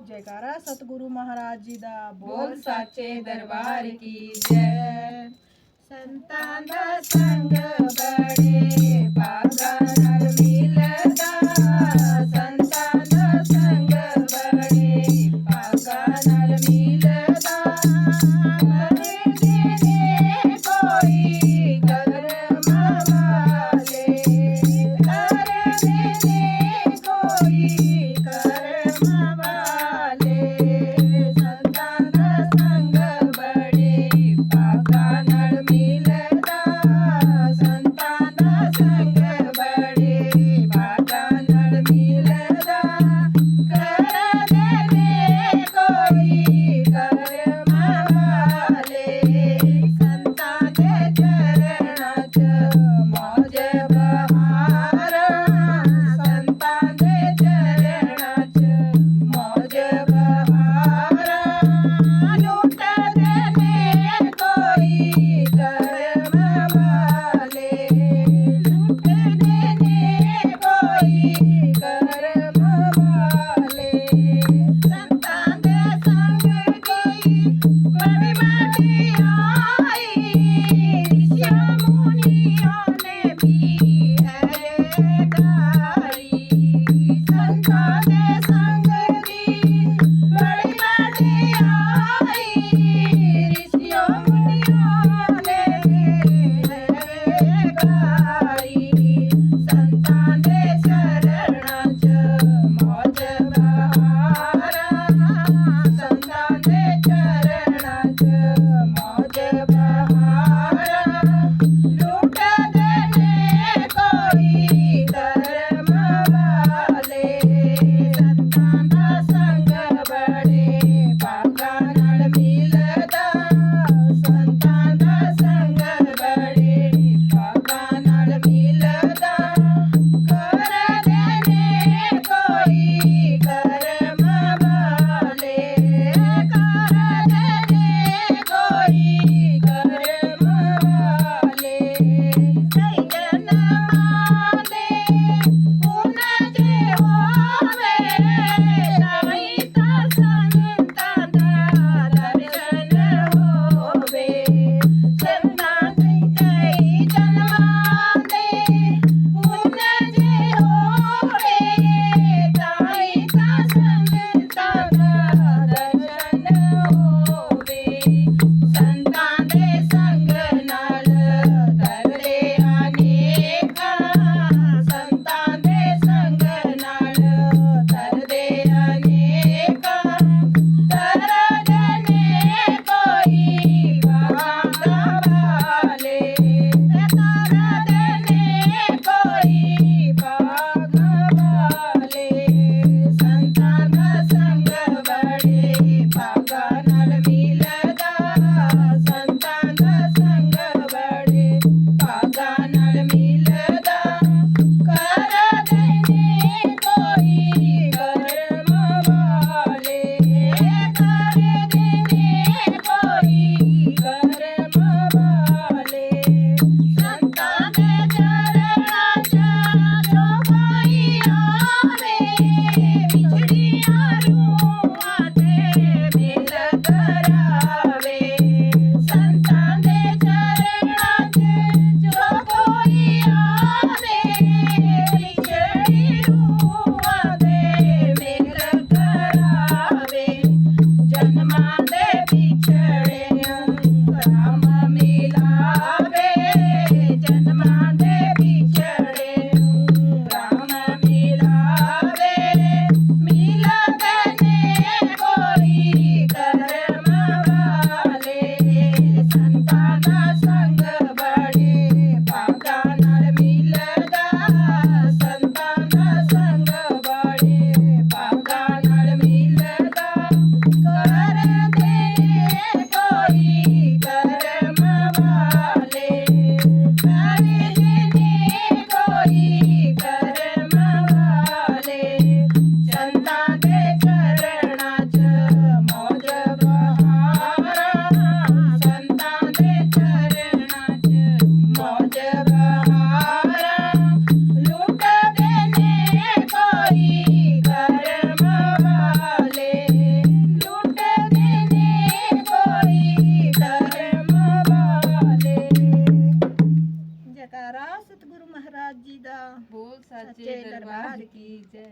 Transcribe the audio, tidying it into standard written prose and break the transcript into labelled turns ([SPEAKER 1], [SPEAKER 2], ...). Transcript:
[SPEAKER 1] ਜੈਕਾਰਾ ਸਤਿਗੁਰੂ ਮਹਾਰਾਜ ਜੀ ਦਾ
[SPEAKER 2] ਬੋਲ ਸਾਚੇ ਦਰਬਾਰ ਕੀ ਜੈ। ਸੰਤਾਂ ਦਾ ਸੰਗ ਬੜੇ ਭਾਗਾਂ ਨਾਲ ਮਿਲਦਾ, ਸੰਤਾਂ ਦਾ ਸੰਗ ਬੜੇ ਭਾਗਾਂ ਨਾਲ ਮਿਲਦਾ। ਕਰੇ ਨੇ ਕੋਈ ਕਰਮ ਵਾਲੇ, ਕਰੇ ਨੇ ਕੋਈ ਕਰਮ ਵਾਲੇ। ਸੰਤਾਂ ਦਾ ਸੰਗ ਬੜੇ ਭਾਗਾਂ ਨਾਲ ਮਿਲਦਾ, ਸੰਤਾਂ ਦਾ ਸੰਗ ਬੜੇ
[SPEAKER 1] ਮਹਾਰਾਜ ਜੀ ਦਾ
[SPEAKER 2] ਬੋਲ ਸੱਚੇ ਦਰਬਾਰ ਕੀ ਜੈ।